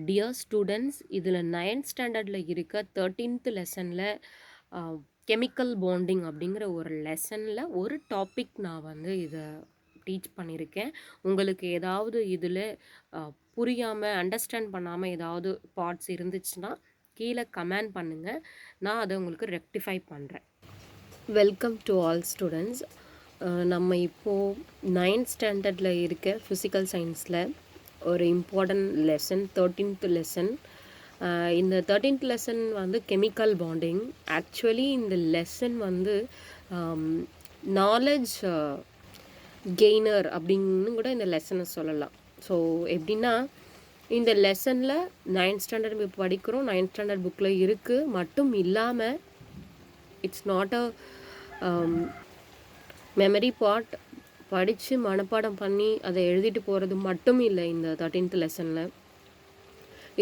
Dear students, இதில் 9th ஸ்டாண்டர்டில் இருக்க 13th லெசனில் கெமிக்கல் பாண்டிங் அப்படிங்கிற ஒரு லெசனில் ஒரு டாபிக் நான் வந்து இதை டீச் பண்ணியிருக்கேன். உங்களுக்கு ஏதாவது இதில் புரியாமல் அண்டர்ஸ்டாண்ட் பண்ணாமல் ஏதாவது பார்ட்ஸ் இருந்துச்சுன்னா கீழே கமெண்ட் பண்ணுங்கள். நான் அதை உங்களுக்கு ரெக்டிஃபை பண்ணுறேன். Welcome to all students. நம்ம இப்போது 9th ஸ்டாண்டர்டில் இருக்க ஃபிசிக்கல் சயின்ஸில் ஒரு இம்பார்ட்டன்ட் லெசன் 13th லெசன். இந்த 13th லெசன் வந்து கெமிக்கல் பாண்டிங். ஆக்சுவலி இந்த லெசன் வந்து நாலேஜ் கெய்னர் அப்படின்னு கூட இந்த லெசனை சொல்லலாம். ஸோ எப்படின்னா, இந்த லெசனில் 9th ஸ்டாண்டர்ட் இப்போ படிக்கிறோம், 9th ஸ்டாண்டர்ட் புக்கில் இருக்குது மட்டும் இல்லாமல் it's not a memory part. படித்து மனப்பாடம் பண்ணி அதை எழுதிட்டு போகிறது மட்டும் இல்லை. இந்த 13th லெசனில்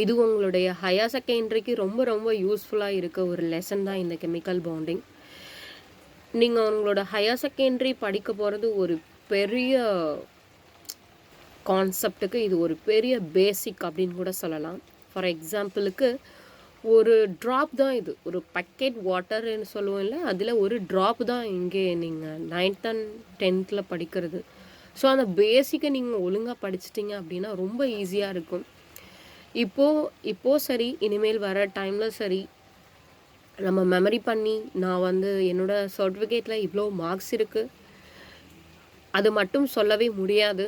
இது உங்களுடைய ஹையர் செகண்டரிக்கு ரொம்ப ரொம்ப யூஸ்ஃபுல்லாக இருக்க ஒரு லெசன் தான் இந்த கெமிக்கல் பாண்டிங். நீங்கள் உங்களோட ஹையர் செகண்டரி படிக்க போகிறது ஒரு பெரிய கான்செப்டுக்கு இது ஒரு பெரிய பேசிக் அப்படின்னு கூட சொல்லலாம். ஃபார் எக்ஸாம்பிளுக்கு ஒரு ட்ராப் தான் இது, ஒரு பக்கெட் வாட்டர்னு சொல்லுவோம் இல்லை, அதில் ஒரு ட்ராப் தான் இங்கே நீங்கள் 9th and 10th படிக்கிறது. ஸோ அந்த பேசிக்கை நீங்கள் ஒழுங்காக படிச்சிட்டிங்க அப்படின்னா ரொம்ப ஈஸியாக இருக்கும். இப்போது சரி, இனிமேல் வர டைமில் சரி, நம்ம மெமரி பண்ணி நான் வந்து என்னோடய சர்டிஃபிகேட்டில் இவ்வளோ மார்க்ஸ் இருக்குது அது மட்டும் சொல்லவே முடியாது.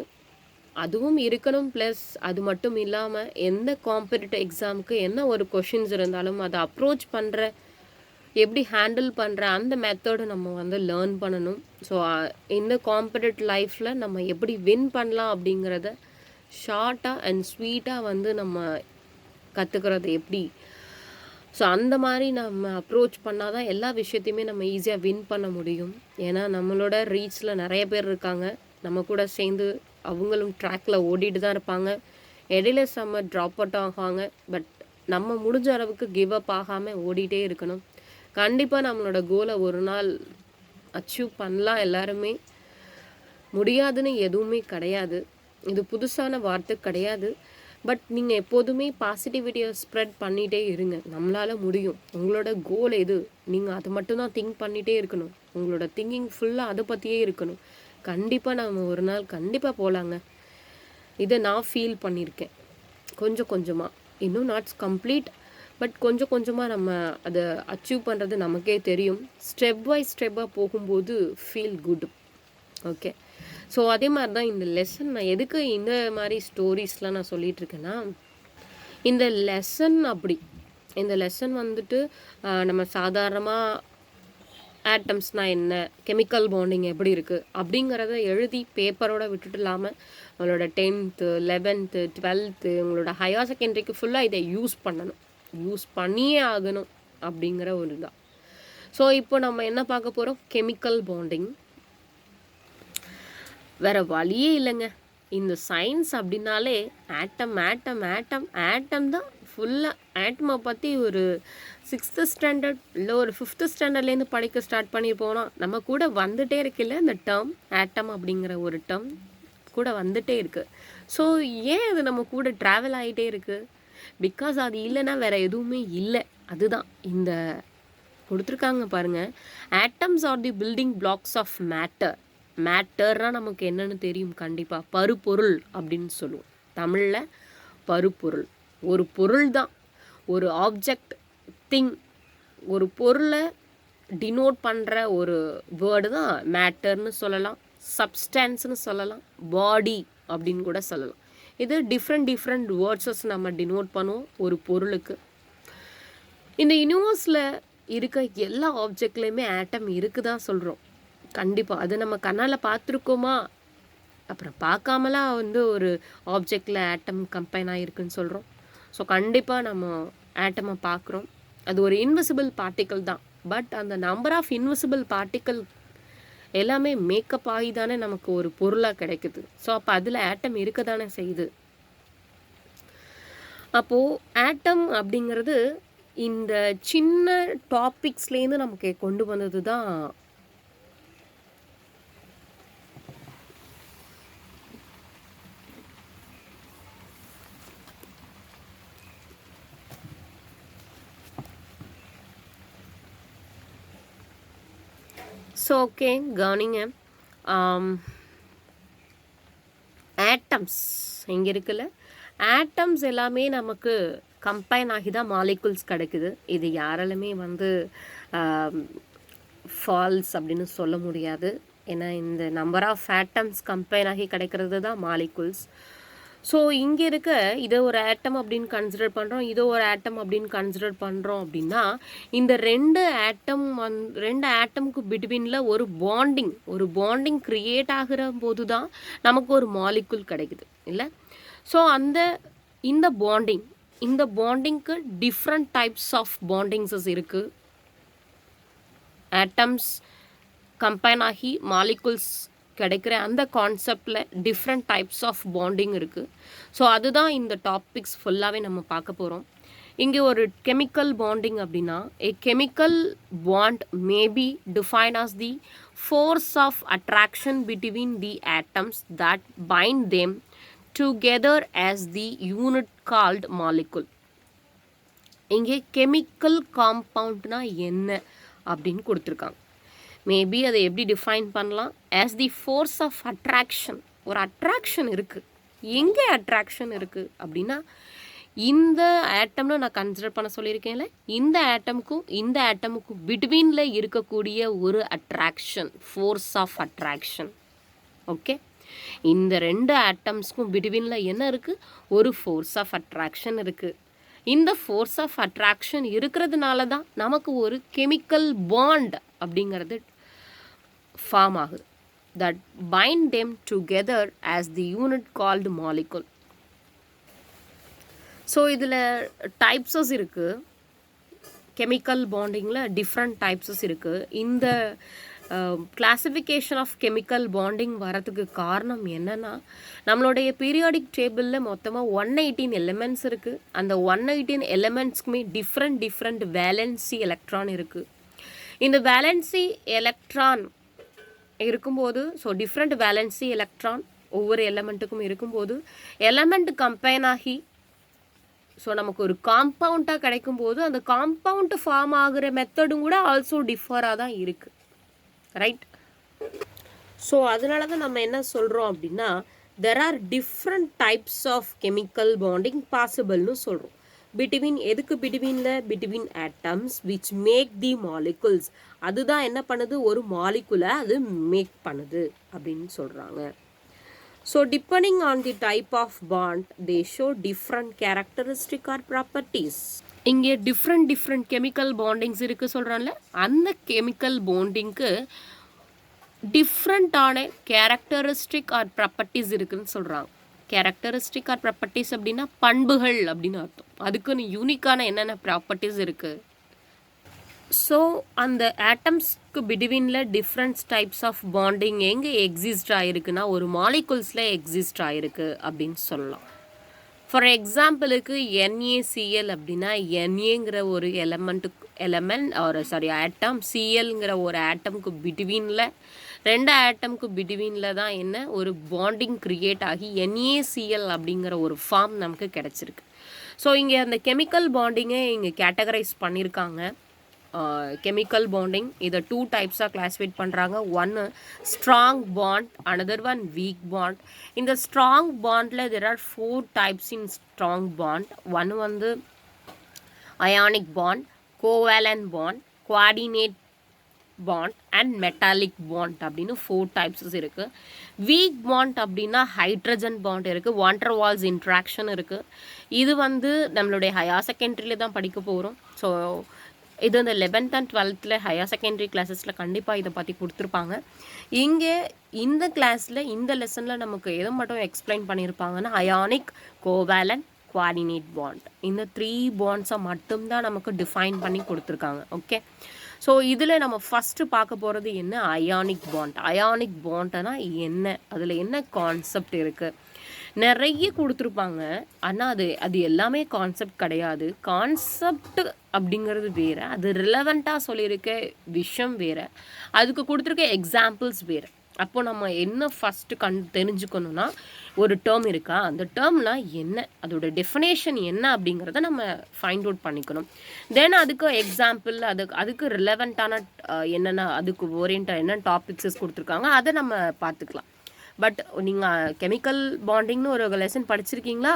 அதுவும் இருக்கணும். ப்ளஸ் அது மட்டும் இல்லாமல் எந்த காம்படிட்டிவ் எக்ஸாமுக்கு என்ன ஒரு கொஷின்ஸ் இருந்தாலும் அதை அப்ரோச் பண்ணுற, எப்படி ஹேண்டில் பண்ணுற அந்த மெத்தடு நம்ம வந்து லேர்ன் பண்ணணும். ஸோ இந்த காம்படிட்டிவ் லைஃப்பில் நம்ம எப்படி வின் பண்ணலாம் அப்படிங்கிறத ஷார்ட்டாக அண்ட் ஸ்வீட்டாக வந்து நம்ம கற்றுக்கிறது எப்படி. ஸோ அந்த மாதிரி நம்ம அப்ரோச் பண்ணால் தான் எல்லா விஷயத்தையுமே நம்ம ஈஸியாக வின் பண்ண முடியும். ஏன்னா நம்மளோட ரீச்சில் நிறைய பேர் இருக்காங்க, நம்ம கூட சேர்ந்து அவங்களும் ட்ராக்கில் ஓடிட்டு தான் இருப்பாங்க. இடையில செம்ம ட்ராப் அவுட் ஆகாங்க. பட் நம்ம முடிஞ்ச அளவுக்கு கிவ் அப் ஆகாமல் ஓடிட்டே இருக்கணும். கண்டிப்பாக நம்மளோட கோலை ஒரு நாள் அச்சீவ் பண்ணலாம். எல்லாருமே முடியாதுன்னு எதுவுமே கிடையாது. இது புதுசான வார்த்தை கிடையாது. பட் நீங்கள் எப்போதுமே பாசிட்டிவிட்டியை ஸ்ப்ரெட் பண்ணிகிட்டே இருங்க. நம்மளால் முடியும். உங்களோட கோல் எது, நீங்கள் அதை மட்டும்தான் திங்க் பண்ணிகிட்டே இருக்கணும். உங்களோட திங்கிங் ஃபுல்லாக அதை பற்றியே இருக்கணும். கண்டிப்பாக நம்ம ஒரு நாள் கண்டிப்பாக போகலாங்க. இதை நான் ஃபீல் பண்ணியிருக்கேன் கொஞ்சம் கொஞ்சமாக. இன்னும் நாட்ஸ் கம்ப்ளீட், பட் கொஞ்சம் கொஞ்சமாக நம்ம அதை அச்சீவ் பண்ணுறது நமக்கே தெரியும். ஸ்டெப் பை ஸ்டெப்பாக போகும்போது ஃபீல் குட். ஓகே. ஸோ அதே மாதிரி தான் இந்த லெசன். நான் எதுக்கு இந்த மாதிரி ஸ்டோரிஸ்லாம் நான் சொல்லிகிட்ருக்கேன்னா, இந்த லெசன் அப்படி இந்த லெசன் வந்துட்டு நம்ம சாதாரணமாக ஆட்டம்ஸ்னால் என்ன, கெமிக்கல் பாண்டிங் எப்படி இருக்குது அப்படிங்கிறத எழுதி பேப்பரோட விட்டுட்டு இல்லாமல் உங்களோட 10th 11th 12th உங்களோட ஹையர் செகண்டரிக்கு ஃபுல்லாக இதை யூஸ் பண்ணணும், யூஸ் பண்ணியே ஆகணும் அப்படிங்கிற ஒரு இதுதான். ஸோ இப்போ நம்ம என்ன பார்க்க போகிறோம், கெமிக்கல் பாண்டிங். வேறு வழியே இல்லைங்க. இந்த சயின்ஸ் அப்படின்னாலே ஆட்டம் ஆட்டம் ஆட்டம் ஆட்டம் தான் ஃபுல்லாக. ஆட்டமை பற்றி ஒரு 6th ஸ்டாண்டர்ட் இல்லை ஒரு 5th ஸ்டாண்டர்ட்லேருந்து படிக்க ஸ்டார்ட் பண்ணி போனால் நம்ம கூட வந்துகிட்டே இருக்குல்ல இந்த டேர்ம் ஆட்டம் அப்படிங்கிற ஒரு டேர்ம் கூட வந்துகிட்டே இருக்குது. ஸோ ஏன் அது நம்ம கூட ட்ராவல் ஆகிட்டே இருக்குது? பிகாஸ் அது இல்லைன்னா வேறு எதுவுமே இல்லை. அதுதான் இந்த கொடுத்துருக்காங்க பாருங்கள். Atoms are the building blocks of matter. மேட்டர்னால் நமக்கு என்னென்னு தெரியும் கண்டிப்பாக, பருப்பொருள் அப்படின்னு சொல்லுவோம் தமிழில். பருப்பொருள் ஒரு பொருள் தான், ஒரு ஆப்ஜெக்ட், திங். ஒரு பொருளை டினோட் பண்ணுற ஒரு வேர்டு தான் மேட்டர்னு சொல்லலாம், சப்ஸ்டான்ஸ்னு சொல்லலாம், பாடி அப்படின்னு கூட சொல்லலாம். இது டிஃப்ரெண்ட் வேர்ட்ஸஸ் நம்ம டினோட் பண்ணுவோம் ஒரு பொருளுக்கு. இந்த யூனிவர்ஸில் இருக்க எல்லா ஆப்ஜெக்ட்லேயுமே ஆட்டம் இருக்குதான் சொல்கிறோம். கண்டிப்பாக அது நம்ம கண்ணால் பார்த்துருக்கோமா, அப்புறம் பார்க்காமலாம் வந்து ஒரு ஆப்ஜெக்டில் ஆட்டம் கம்பைன் ஆகிருக்குன்னு சொல்கிறோம். ஸோ கண்டிப்பாக நம்ம ஆட்டமை பார்க்குறோம். அது ஒரு இன்விசிபிள் பார்ட்டிக்கல் தான். பட் அந்த நம்பர் ஆஃப் இன்விசிபிள் பார்ட்டிக்கல் எல்லாமே மேக்கப் ஆகி தானே நமக்கு ஒரு பொருளாக கிடைக்குது. ஸோ அப்போ அதில் ஆட்டம் இருக்க தானே செய்யுது. அப்போது ஆட்டம் அப்படிங்கிறது இந்த சின்ன டாபிக்ஸ்லேருந்து நமக்கு கொண்டு வந்தது தான் ஸோ ஓகே கவனிங்க. ஆட்டம்ஸ் இங்கே இருக்குல்ல, ஆட்டம்ஸ் எல்லாமே நமக்கு கம்பைன் ஆகி தான் மாலிகுல்ஸ் கிடைக்குது. இது யாராலுமே வந்து ஃபால்ஸ் அப்படின்னு சொல்ல முடியாது. ஏன்னா இந்த நம்பர் ஆஃப் ஆட்டம்ஸ் கம்பைன் ஆகி கிடைக்கிறது தான் மாலிகுல்ஸ். ஸோ இங்கே இருக்க இதை ஒரு ஆட்டம் அப்படின்னு கன்சிடர் பண்ணுறோம், இதோ ஒரு ஆட்டம் அப்படின்னு கன்சிடர் பண்ணுறோம் அப்படின்னா இந்த ரெண்டு ஆட்டமுக்கு பிட்வீனில் ஒரு பாண்டிங் க்ரியேட் ஆகிற போது தான் நமக்கு ஒரு மாலிகுல் கிடைக்குது இல்லை. ஸோ இந்த பாண்டிங்க்கு டிஃப்ரெண்ட் டைப்ஸ் ஆஃப் பாண்டிங்ஸஸ் இருக்குது. ஆட்டம்ஸ் கம்பைன் ஆகி மாலிகுல்ஸ் கிடைக்கிற அந்த கான்செப்டில் டிஃப்ரெண்ட் டைப்ஸ் ஆஃப் பாண்டிங் இருக்குது. ஸோ அதுதான் இந்த டாபிக்ஸ் ஃபுல்லாகவே நம்ம பார்க்க போகிறோம். இங்கே ஒரு கெமிக்கல் பாண்டிங் அப்படின்னா a chemical bond may be defined as the force of attraction between the atoms that bind them together as the unit called molecule. இங்கே கெமிக்கல் காம்பவுண்ட்னா என்ன அப்படின்னு கொடுத்துருக்காங்க. மேபி அதை எப்படி டிஃபைன் பண்ணலாம்? As the force of attraction. ஒரு attraction இருக்குது. எங்கே அட்ராக்ஷன் இருக்குது அப்படின்னா இந்த ஆட்டம்னு நான் கன்சிடர் பண்ண சொல்லியிருக்கேன்ல, இந்த ஆட்டமுக்கும் பிட்வீனில் இருக்கக்கூடிய ஒரு attraction, force of attraction. Okay, இந்த ரெண்டு ஆட்டம்ஸ்க்கும் பிட்வீனில் என்ன இருக்குது? ஒரு ஃபோர்ஸ் ஆஃப் அட்ராக்ஷன் இருக்குது. இந்த ஃபோர்ஸ் ஆஃப் அட்ராக்ஷன் இருக்கிறதுனால தான் நமக்கு ஒரு கெமிக்கல் பாண்ட் அப்படிங்கிறது ஃபார்ம் ஆகுது. That bind them together as the unit called molecule. So இதில் டைப்ஸஸ் இருக்குது. கெமிக்கல் பாண்டிங்கில் டிஃப்ரெண்ட் டைப்ஸஸ் இருக்குது. இந்த கிளாசிஃபிகேஷன் ஆஃப் கெமிக்கல் பாண்டிங் வரதுக்கு காரணம் என்னென்னா, நம்மளுடைய பீரியாடிக் டேபிளில் மொத்தமாக 118 எலிமெண்ட்ஸ் இருக்குது. அந்த 118 எலிமெண்ட்ஸ்க்குமே டிஃப்ரெண்ட் வேலன்சி எலக்ட்ரான் இருக்குது. இந்த வேலன்சி எலக்ட்ரான் இருக்கும்போது, ஸோ டிஃப்ரெண்ட் வேலன்சி எலக்ட்ரான் ஒவ்வொரு எலமெண்ட்டுக்கும் இருக்கும்போது எலமெண்ட் கம்பைன் ஆகி ஸோ நமக்கு ஒரு காம்பவுண்டாக கிடைக்கும்போது அந்த காம்பவுண்ட் ஃபார்ம் ஆகிற மெத்தடும் கூட ஆல்சோ டிஃபராக தான் இருக்குது. ரைட். ஸோ அதனால தான் நம்ம என்ன சொல்கிறோம் அப்படின்னா there are different types of chemical bonding பாசிபிள்னு சொல்கிறோம். Between atoms which make the molecules. அதுதான் என்ன பண்ணுது? ஒரு மாலிகுலை அது மேக் பண்ணுது அப்படின்னு சொல்கிறாங்க. So depending on the type of bond they show different characteristic or properties. இங்கே டிஃப்ரெண்ட் கெமிக்கல் பாண்டிங்ஸ் இருக்குது சொல்கிறான்ல, அந்த கெமிக்கல் பாண்டிங்க்கு டிஃப்ரெண்ட்டான கேரக்டரிஸ்டிக் ஆர் ப்ராப்பர்ட்டிஸ் இருக்குதுன்னு சொல்கிறாங்க. கேரக்டரிஸ்டிக் ஆர் ப்ராப்பர்ட்டிஸ் அப்படின்னா பண்புகள் அப்படின்னு அர்த்தம். அதுக்குன்னு யூனிக்கான என்னென்ன ப்ராப்பர்ட்டிஸ் இருக்குது. ஸோ அந்த ஆட்டம்ஸ்க்கு பிட்வீனில் டிஃப்ரெண்ட் டைப்ஸ் ஆஃப் பாண்டிங் எங்கே எக்ஸிஸ்ட் ஆகிருக்குன்னா ஒரு மாலிகுல்ஸில் எக்ஸிஸ்ட் ஆகிருக்கு அப்படின்னு சொல்லலாம். ஃபார் எக்ஸாம்பிளுக்கு NaCl அப்படின்னா NAங்கிற ஒரு ஆட்டம், சிஎல்ங்கிற ஒரு ஆட்டம்க்கு பிட்வீனில் ரெண்டு ஆட்டம்க்கு பிட்வீனில் தான் என்ன ஒரு பாண்டிங் க்ரியேட் ஆகி NaCl அப்படிங்கிற ஒரு ஃபார்ம் நமக்கு கிடச்சிருக்கு. ஸோ இங்கே அந்த கெமிக்கல் பாண்டிங்கை இங்கே கேட்டகரைஸ் பண்ணியிருக்காங்க. கெமிக்கல் பாண்டிங் இதை 2 டைப்ஸாக கிளாஸிஃபைட் பண்ணுறாங்க. ஒன்று strong bond, another one weak bond. இந்த ஸ்ட்ராங் பாண்டில் there are 4 types in strong bond. ஒன்று வந்து ionic bond, covalent bond, coordinate bond and metallic bond அப்படின்னு 4 டைப்ஸஸ் இருக்குது. வீக் பாண்ட் அப்படின்னா ஹைட்ரஜன் பாண்ட் இருக்குது, வாண்டர் வால்ஸ் இன்ட்ராக்ஷன் இருக்குது. இது வந்து நம்மளுடைய ஹையர் செகண்டரியில் தான் படிக்க போகிறோம். ஸோ இது இந்த 11th and 12th higher secondary கிளாஸஸில் கண்டிப்பாக இதை பற்றி கொடுத்துருப்பாங்க. இங்கே இந்த கிளாஸில் இந்த லெசனில் நமக்கு எதை மட்டும் எக்ஸ்பிளைன் பண்ணியிருப்பாங்கன்னா அயானிக், கோவேலன்ட், குவாடினேட் பாண்ட், இந்த 3 பாண்ட்ஸை மட்டும்தான் நமக்கு டிஃபைன் பண்ணி கொடுத்துருக்காங்க. ஓகே, ஸோ இதில் நம்ம ஃபஸ்ட்டு பார்க்க போகிறது என்ன? Ionic bond. அயானிக் பாண்ட்னா என்ன, அதில் என்ன கான்செப்ட் இருக்குது? நிறைய கொடுத்துருப்பாங்க, ஆனால் அது எல்லாமே கான்செப்ட் கிடையாது. கான்செப்ட் அப்படிங்கிறது வேறு, அது ரிலவெண்ட்டாக சொல்லியிருக்க விஷயம் வேறு, அதுக்கு கொடுத்துருக்க எக்ஸாம்பிள்ஸ் வேறு. அப்போது நம்ம என்ன ஃபஸ்ட்டு தெரிஞ்சுக்கணுன்னா ஒரு டேர்ம் இருக்கா, அந்த டேர்ம்னா என்ன, அதோட டெஃபினேஷன் என்ன அப்படிங்கிறத நம்ம ஃபைண்ட் அவுட் பண்ணிக்கணும். தென் அதுக்கு எக்ஸாம்பிள், அதுக்கு ரிலவெண்ட்டான என்னென்ன, அதுக்கு ஓரியண்டாக என்ன டாபிக்ஸஸ் கொடுத்துருக்காங்க அதை நம்ம பார்த்துக்கலாம். பட் நீங்கள் கெமிக்கல் பாண்டிங்னு ஒரு லெசன் படிச்சிருக்கீங்களா,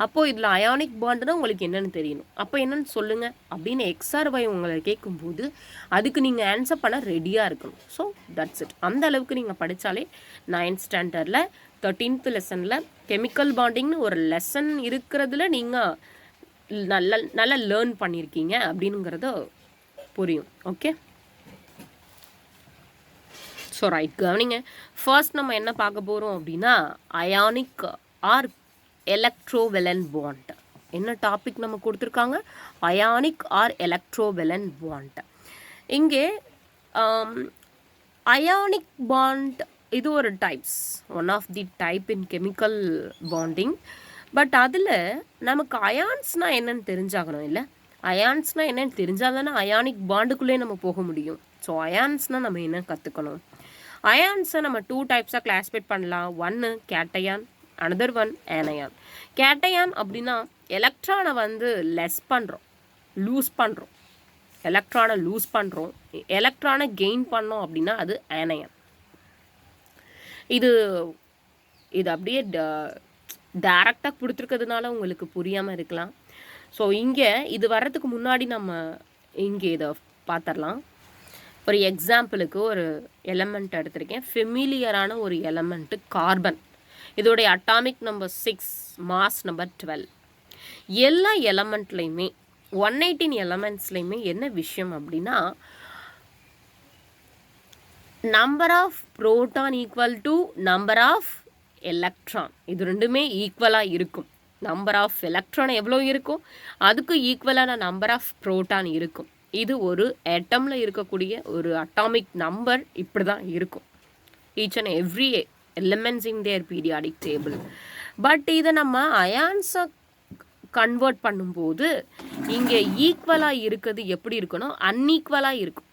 அப்போது இதில் அயானிக் பாண்டுனா உங்களுக்கு என்னென்னு தெரியணும். அப்போ என்னென்னு சொல்லுங்கள் அப்படின்னு XRY உங்களை கேட்கும்போது அதுக்கு நீங்கள் ஆன்சர் பண்ண ரெடியாக இருக்கணும். So that's it. அந்த அளவுக்கு நீங்கள் படித்தாலே 9th ஸ்டாண்டர்டில் 13th லெசனில் கெமிக்கல் பாண்டிங்னு ஒரு லெசன் இருக்கிறதுல நீங்கள் நல்லா லேர்ன் பண்ணியிருக்கீங்க அப்படிங்கிறத புரியும். ஓகே, ஸோ ரைட், கவனிங்க. ஃபர்ஸ்ட் நம்ம என்ன பார்க்க போகிறோம் அப்படின்னா அயானிக் ஆர் எலக்ட்ரோவெலன்ட் பாண்ட். என்ன டாபிக் நம்ம கொடுத்துருக்காங்க, அயானிக் ஆர் எலக்ட்ரோவெலன்ட் பாண்ட். இங்கே அயானிக் பாண்ட் இது ஒரு types, one of the type in chemical bonding. But அதில் நமக்கு அயான்ஸ்னால் என்னென்னு தெரிஞ்சாகணும் இல்லை, அயான்ஸ்னால் என்னென்னு தெரிஞ்சால் தானே அயானிக் பாண்டுக்குள்ளே நம்ம போக முடியும். ஸோ அயான்ஸ்னால் நம்ம என்ன கற்றுக்கணும், அயான்ஸை நம்ம 2 டைப்ஸாக கிளாஸிஃபைட் பண்ணலாம். ஒன்று cation, another one anion. Cation அப்படின்னா எலக்ட்ரானை வந்து லெஸ் பண்ணுறோம், லூஸ் பண்ணுறோம், எலக்ட்ரானை லூஸ் பண்ணுறோம், எலக்ட்ரானை கெயின் பண்ணோம் அப்படின்னா அது ஆனயான். இது அப்படியே டைரக்டாக கொடுத்துருக்கிறதுனால உங்களுக்கு புரியாமல் இருக்கலாம். ஸோ இங்கே இது வர்றதுக்கு முன்னாடி நம்ம இங்கே இதை பார்த்துடலாம். ஒரு எக்ஸாம்பிளுக்கு ஒரு எலமெண்ட் எடுத்திருக்கேன், ஃபெமிலியரான ஒரு எலமெண்ட்டு கார்பன். இதோடைய அட்டாமிக் நம்பர் 6, மாஸ் நம்பர் 12. எல்லா எலமெண்ட்லையுமே 118 எலமெண்ட்ஸ்லையுமே என்ன விஷயம் அப்படின்னா number of proton equal to number of electron, இது ரெண்டுமே ஈக்குவலாக இருக்கும். நம்பர் ஆஃப் எலக்ட்ரான் எவ்வளோ இருக்கும், அதுக்கு ஈக்குவலான நம்பர் ஆஃப் புரோட்டான் இருக்கும். இது ஒரு ஆட்டமில் இருக்கக்கூடிய ஒரு அட்டாமிக் நம்பர் இப்படி தான் இருக்கும், each and every elements in their periodic table. But இதை நம்ம அயான்ஸை கன்வெர்ட் பண்ணும்போது இங்கே ஈக்குவலாக இருக்கிறது எப்படி இருக்கணும், அன்ஈக்குவலாக இருக்கும்.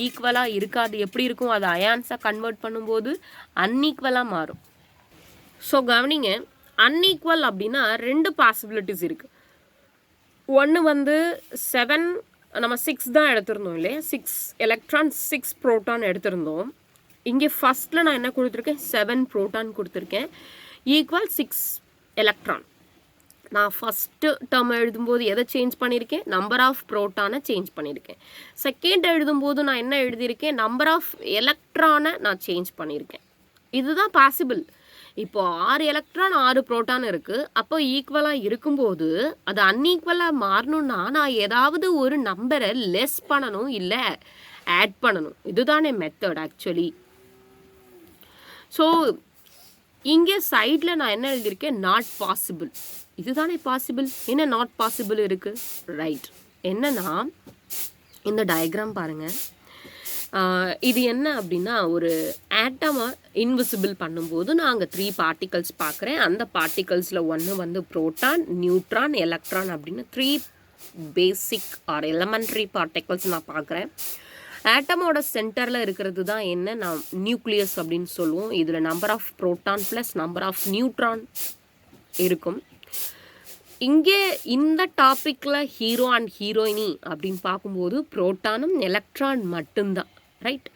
ஈக்குவலாக இருக்காது எப்படி இருக்கும், அது அயான்ஸை கன்வெர்ட் பண்ணும்போது அன்ஈக்குவலாக மாறும். ஸோ கவனிங்க, அன்ஈக்குவல் அப்படின்னா 2 பாசிபிலிட்டிஸ் இருக்குது. ஒன்று வந்து 7, நம்ம 6 தான் எடுத்திருந்தோம் இல்லையா, 6 எலக்ட்ரான் 6 ப்ரோட்டான் எடுத்திருந்தோம். இங்கே ஃபஸ்ட்டில் நான் என்ன கொடுத்துருக்கேன், 7 ப்ரோட்டான் கொடுத்துருக்கேன், ஈக்குவல் 6 எலக்ட்ரான். நான் ஃபஸ்ட்டு டேர்ம் எழுதும்போது எதை சேஞ்ச் பண்ணியிருக்கேன், நம்பர் ஆஃப் ப்ரோட்டானை சேஞ்ச் பண்ணியிருக்கேன். செகண்ட் எழுதும்போது நான் என்ன எழுதியிருக்கேன், நம்பர் ஆஃப் எலக்ட்ரானை நான் சேஞ்ச் பண்ணியிருக்கேன். இதுதான் பாசிபிள். இப்போது 6 எலக்ட்ரான் 6 ப்ரோட்டான் இருக்குது. அப்போ ஈக்குவலாக இருக்கும்போது அது அன்ஈக்குவலாக மாறணும்னா நான் ஏதாவது ஒரு நம்பரை லெஸ் பண்ணணும், இல்லை ஆட் பண்ணணும். இதுதானே மெத்தட் ஆக்சுவலி. ஸோ இங்கே சைடில் நான் என்ன எழுதியிருக்கேன், நாட் பாசிபிள். இதுதானே பாசிபிள், என்ன நாட் பாசிபிள் இருக்குது, ரைட். என்னன்னா இந்த டயக்ராம் பாருங்கள், இது என்ன அப்படின்னா ஒரு ஆட்டமை இன்விசிபிள் பண்ணும்போது நான் அங்கே 3 பார்ட்டிகல்ஸ் பார்க்குறேன். அந்த பார்ட்டிகல்ஸில் ஒன்று வந்து புரோட்டான், நியூட்ரான், எலக்ட்ரான் அப்படின்னு 3 பேசிக் ஆர் எலமெண்ட்ரி பார்ட்டிகல்ஸ் நான் பார்க்குறேன். ஆட்டமோட சென்டரில் இருக்கிறது தான் என்ன, நான் நியூக்ளியஸ் அப்படின்னு சொல்லுவோம். இதில் number of proton plus number of neutron இருக்கும். இங்கே இந்த டாப்பிக்கில் ஹீரோ அண்ட் ஹீரோயினி அப்படின்னு பார்க்கும்போது புரோட்டானும் எலக்ட்ரான் மட்டும்தான், ரைட்.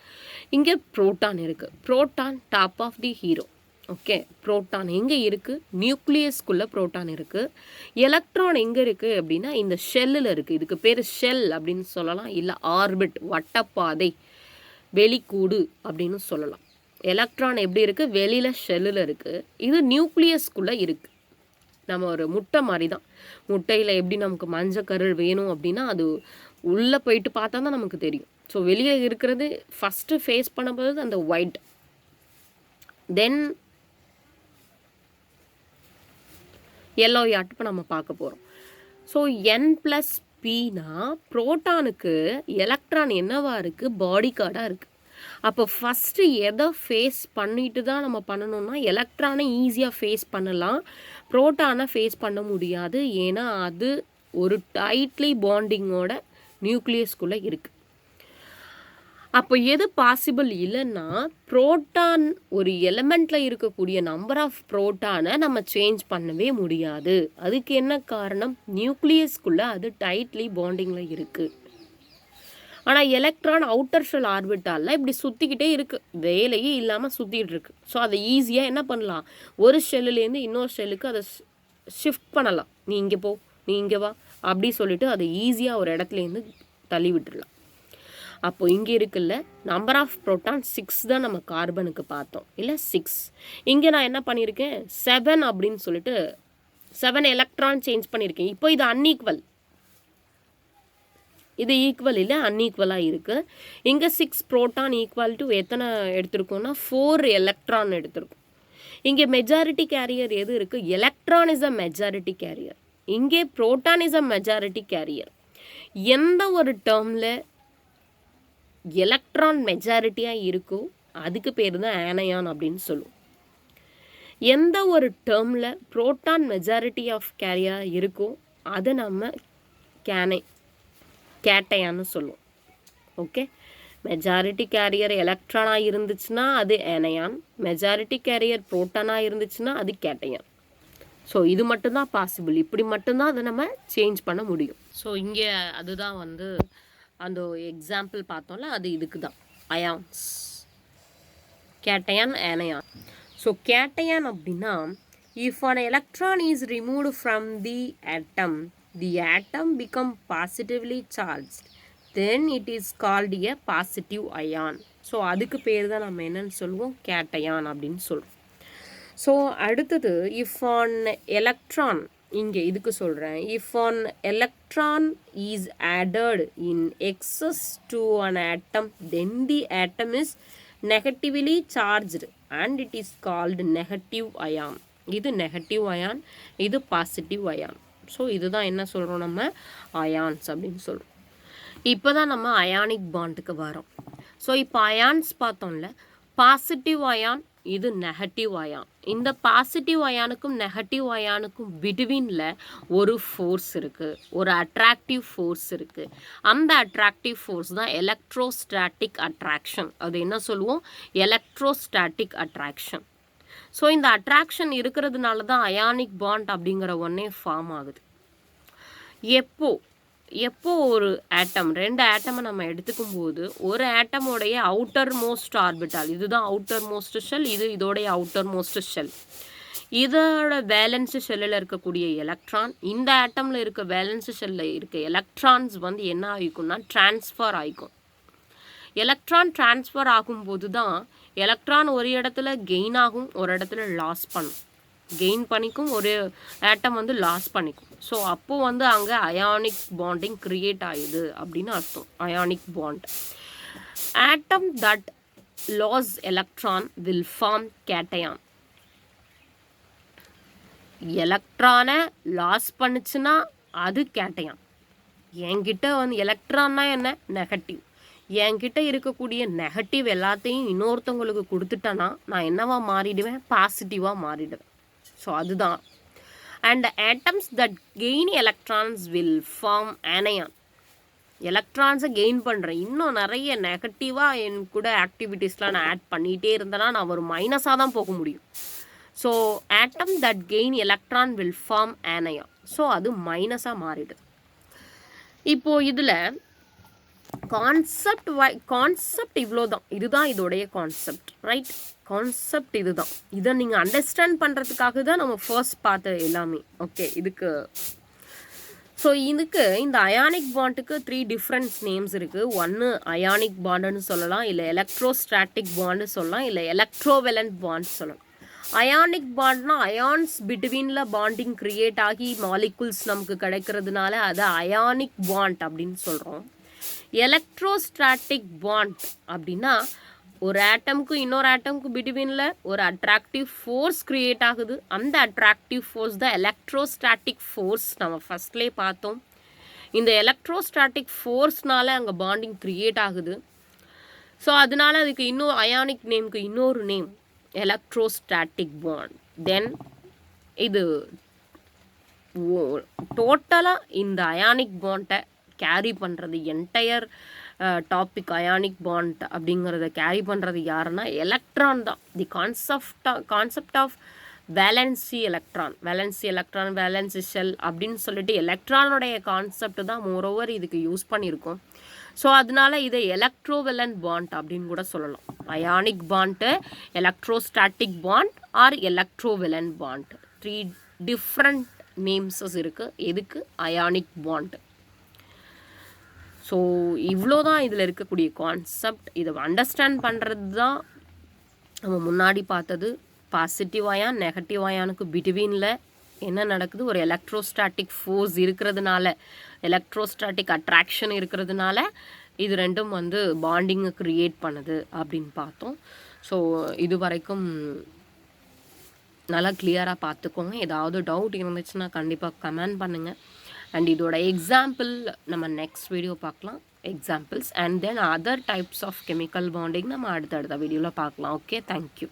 இங்கே புரோட்டான் இருக்குது, proton top of the hero. Okay, proton எங்கே இருக்குது, நியூக்ளியஸ்குள்ளே புரோட்டான் இருக்குது. எலக்ட்ரான் எங்கே இருக்குது அப்படின்னா இந்த ஷெல்லில் இருக்குது. இதுக்கு பேர் ஷெல் அப்படின்னு சொல்லலாம், இல்லை ஆர்பிட், வட்டப்பாதை, வெளிக்கூடு அப்படின்னு சொல்லலாம். எலக்ட்ரான் எப்படி இருக்குது, வெளியில் ஷெல்லில் இருக்குது. இது நியூக்ளியஸ்குள்ளே இருக்குது. நம்ம ஒரு முட்டை மாதிரி தான், முட்டையில் எப்படி நமக்கு மஞ்சக்கரு வேணும் அப்படின்னா அது உள்ளே போயிட்டு பார்த்தா தான் நமக்கு தெரியும். ஸோ வெளியே இருக்கிறது ஃபஸ்ட்டு ஃபேஸ் பண்ணும்போது அந்த ஒயிட், தென் எல்லோ யாட் இப்போ நம்ம பார்க்க போகிறோம். ஸோ N+Pனா புரோட்டானுக்கு எலக்ட்ரான் என்னவா இருக்குது, பாடி கார்டாக இருக்குது. அப்போ ஃபஸ்ட்டு எதை ஃபேஸ் பண்ணிட்டு தான் நம்ம பண்ணணும்னா எலக்ட்ரானை ஈஸியாக ஃபேஸ் பண்ணலாம், புரோட்டானை ஃபேஸ் பண்ண முடியாது. ஏன்னா அது ஒரு டைட்லி பாண்டிங்கோட நியூக்ளியஸ்குள்ளே இருக்குது. அப்போ எது பாசிபிள் இல்லைன்னா, புரோட்டான் ஒரு எலிமெண்ட்டில் இருக்கக்கூடிய நம்பர் ஆஃப் புரோட்டானை நம்ம சேஞ்ச் பண்ணவே முடியாது. அதுக்கு என்ன காரணம்? நியூக்ளியஸ்குள்ளே அது டைட்லி பாண்டிங்கில் இருக்குது. ஆனால் எலக்ட்ரான் அவுட்டர் ஷெல் ஆர்பிட்டாலில் இப்படி சுற்றிக்கிட்டே இருக்குது, வேலையே இல்லாமல் சுற்றிட்டு இருக்கு. ஸோ அதை ஈஸியாக என்ன பண்ணலாம், ஒரு ஷெல்லுலேருந்து இன்னொரு ஷெல்லுக்கு அதை ஷிஃப்ட் பண்ணலாம். நீ இங்கே போ, நீ இங்கே வா அப்படி சொல்லிட்டு அதை ஈஸியாக ஒரு இடத்துலேருந்து தள்ளி விட்டுடலாம். அப்போது இங்கே இருக்குல்ல, நம்பர் ஆஃப் புரோட்டான் 6 தான் நம்ம கார்பனுக்கு பார்த்தோம் இல்லை, 6. இங்கே நான் என்ன பண்ணியிருக்கேன், 7 அப்படின்னு சொல்லிட்டு 7 எலக்ட்ரான் சேஞ்ச் பண்ணியிருக்கேன். இப்போ இது அன்ஈக்குவல், இது ஈக்குவல் இல்லை, அன்ஈக்குவலாக இருக்குது. இங்கே 6 புரோட்டான் ஈக்குவல் டு எத்தனை எடுத்திருக்கோம்னா 4 எலக்ட்ரான் எடுத்திருக்கோம். இங்கே மெஜாரிட்டி கேரியர் எது இருக்குது, electron is a majority carrier, இங்கே proton is a majority carrier. எந்த ஒரு டேர்மில் எலக்ட்ரான் மெஜாரிட்டியாக இருக்கோ அதுக்கு பேர் தான் ஆனயான் அப்படின்னு சொல்லுவோம். எந்த ஒரு டேர்மில் புரோட்டான் மெஜாரிட்டி ஆஃப் கேரியராக இருக்கோ அதை நம்ம கேட்டையான்னு சொல்லுவோம். ஓகே, மெஜாரிட்டி கேரியர் எலக்ட்ரானாக இருந்துச்சுன்னா அது ஆனயான், மெஜாரிட்டி கேரியர் புரோட்டானாக இருந்துச்சுன்னா அது கேட்டையான். ஸோ இது மட்டும்தான் பாசிபிள், இப்படி மட்டும்தான் அதை நம்ம சேஞ்ச் பண்ண முடியும். ஸோ இங்கே அதுதான் வந்து அந்த எக்ஸாம்பிள் பார்த்தோம்ல, அது இதுக்கு தான் ions, cation anion. So cation அப்படின்னா, if an electron is removed from the atom become positively charged, then it is called a positive ion. So அதுக்கு பேர் தான் நம்ம என்னன்னு சொல்லுவோம், கேட்டையான் அப்படின்னு சொல்கிறோம். ஸோ அடுத்தது, இஃப் an electron, இங்கே இதுக்கு சொல்கிறேன், if an electron is added in excess to an atom, then the atom is negatively charged and it is called negative ion. இது நெகட்டிவ் அயான், இது பாசிட்டிவ் அயான். ஸோ இதுதான் என்ன சொல்கிறோம், நம்ம அயான்ஸ் அப்படின்னு சொல்கிறோம். இப்போ தான் நம்ம அயானிக் பாண்டுக்கு வரோம். ஸோ இப்போ அயான்ஸ் பார்த்தோம்ல, பாசிட்டிவ் அயான், இது நெகட்டிவ் அயான். இந்த பாசிட்டிவ் அயானுக்கும் நெகட்டிவ் அயானுக்கும் பிட்வீனில் ஒரு ஃபோர்ஸ் இருக்குது, ஒரு அட்ராக்டிவ் ஃபோர்ஸ் இருக்குது. அந்த அட்ராக்டிவ் ஃபோர்ஸ் தான் எலக்ட்ரோஸ்டாட்டிக் அட்ராக்ஷன். அது என்ன சொல்லுவோம், எலக்ட்ரோஸ்டாட்டிக் அட்ராக்ஷன். ஸோ இந்த அட்ராக்ஷன் இருக்கிறதுனால தான் அயானிக் பாண்ட் அப்படிங்கிற ஒன்றே ஃபார்ம் ஆகுது. எப்போ ஒரு ஆட்டம், 2 ஆட்டமை நம்ம எடுத்துக்கும் போது, ஒரு ஆட்டமோடைய அவுட்டர் மோஸ்ட் ஆர்பிட்டால், இதுதான் அவுட்டர் மோஸ்ட் ஷெல், இது இதோடைய அவுட்டர் மோஸ்ட் ஷெல், இதோட வேலன்ஸ் ஷெல்லில் இருக்கக்கூடிய எலக்ட்ரான், இந்த ஆட்டமில் இருக்க வேலன்ஸ் ஷெல்லில் இருக்க எலக்ட்ரான்ஸ் வந்து என்ன ஆகிக்கும்னா ட்ரான்ஸ்ஃபர் ஆகிக்கும். எலக்ட்ரான் ட்ரான்ஸ்ஃபர் ஆகும்போது தான் எலக்ட்ரான் ஒரு இடத்துல கெயின் ஆகும், ஒரு இடத்துல லாஸ் பண்ணும், கெயின் பண்ணிக்கும், ஒரு ஆட்டம் வந்து லாஸ் பண்ணிக்கும். ஸோ அப்போது வந்து அங்கே அயானிக் பாண்டிங் க்ரியேட் ஆகுது அப்படின்னு அர்த்தம். Ionic bond, atom that loss electron will form cation. எலக்ட்ரானை லாஸ் பண்ணுச்சுன்னா அது கேட்டையான். என்கிட்ட வந்து எலக்ட்ரான்னா என்ன, நெகட்டிவ். என்கிட்ட இருக்கக்கூடிய நெகட்டிவ் எல்லாத்தையும் இன்னொருத்தவங்களுக்கு கொடுத்துட்டேன்னா நான் என்னவா மாறிடுவேன், பாசிட்டிவாக மாறிடுவேன். ஸோ அதுதான். And atoms that gain electrons will form anion. எலக்ட்ரான்ஸை கெயின் பண்ணுறேன், இன்னும் நிறைய நெகட்டிவாக என் கூட ஆக்டிவிட்டீஸ்லாம் நான் ஆட் பண்ணிகிட்டே இருந்தேன்னா நான் ஒரு மைனஸாக தான் போக முடியும். So atom that gain electron will form anion. So அது மைனஸாக மாறிடுது. இப்போது இதில் கான்செப்ட் இவ்வளோ தான், இதுதான் இதோடைய கான்செப்ட், ரைட்? கான்செப்ட் இதுதான். இதை நீங்கள் அண்டர்ஸ்டாண்ட் பண்ணுறதுக்காக தான் நம்ம ஃபர்ஸ்ட் பார்த்த எல்லாமே. ஓகே, இதுக்கு ஸோ இதுக்கு இந்த அயானிக் பாண்டுக்கு 3 டிஃப்ரெண்ட் நேம்ஸ் இருக்குது. ஒன்று அயானிக் பாண்டுன்னு சொல்லலாம், இல்லை எலக்ட்ரோஸ்டாட்டிக் பாண்டு சொல்லலாம், இல்லை எலக்ட்ரோவெலண்ட் பாண்ட் சொல்லலாம். அயானிக் பாண்ட்னா அயான்ஸ் பிட்வீனில் பாண்டிங் க்ரியேட் ஆகி மாலிகுல்ஸ் நமக்கு கிடைக்கிறதுனால அதை அயானிக் பாண்ட் அப்படின்னு சொல்கிறோம். எலக்ட்ரோஸ்டாட்டிக் பாண்ட் அப்படின்னா ஒரு ஆட்டமுக்கும் இன்னொரு ஆட்டமுக்கும் பிட்வீனில் ஒரு அட்ராக்டிவ் ஃபோர்ஸ் க்ரியேட் ஆகுது. அந்த அட்ராக்டிவ் ஃபோர்ஸ் தான் எலக்ட்ரோஸ்டாட்டிக் ஃபோர்ஸ். நம்ம ஃபஸ்ட்லேயே பார்த்தோம். இந்த எலக்ட்ரோஸ்டாட்டிக் ஃபோர்ஸ்னால அங்கே பாண்டிங் க்ரியேட் ஆகுது. ஸோ அதனால அதுக்கு இன்னும் அயானிக் நேமுக்கு இன்னொரு நேம் எலக்ட்ரோஸ்டாட்டிக் பாண்ட். தென் இது டோட்டலாக இந்த அயானிக் பாண்டை கேரி பண்ணுறது, என்டையர் டாபிக் அயானிக் பாண்ட் அப்படிங்கிறத கேரி பண்ணுறது யாருன்னா எலக்ட்ரான் தான். The concept of valency electron valency shell அப்படின்னு சொல்லிட்டு எலக்ட்ரானுடைய கான்செப்ட் தான் மோரோவர் இதுக்கு யூஸ் பண்ணியிருக்கோம். ஸோ அதனால இதை எலக்ட்ரோவெலன்ட் பாண்ட் அப்படின்னு கூட சொல்லலாம். Ionic bond, electrostatic bond or electrovalent bond, 3 different நேம்ஸஸ் இருக்குது எதுக்கு, அயானிக் பாண்ட். ஸோ இவ்வளோ தான் இதில் இருக்கக்கூடிய கான்செப்ட். இதை அண்டர்ஸ்டாண்ட் பண்ணுறது தான் நம்ம முன்னாடி பார்த்தது. பாசிட்டிவ் அயான் நெகட்டிவ் அயானுக்கு பிட்வீனில் என்ன நடக்குது, ஒரு எலக்ட்ரோஸ்டாட்டிக் ஃபோர்ஸ் இருக்கிறதுனால, எலக்ட்ரோஸ்டாட்டிக் அட்ராக்ஷன் இருக்கிறதுனால இது ரெண்டும் வந்து பாண்டிங்கை க்ரியேட் பண்ணுது அப்படின்னு பார்த்தோம். ஸோ இது வரைக்கும் நல்லா கிளியராக பார்த்துக்கோங்க. ஏதாவது டவுட் இருந்துச்சுன்னா கண்டிப்பாக கமெண்ட் பண்ணுங்கள். அண்ட் இதோட எக்ஸாம்பிள் நம்ம நெக்ஸ்ட் வீடியோ பார்க்கலாம், examples. And then other types of chemical bonding நம்ம அடுத்தடுத்த வீடியோவில் பார்க்கலாம். Okay, thank you.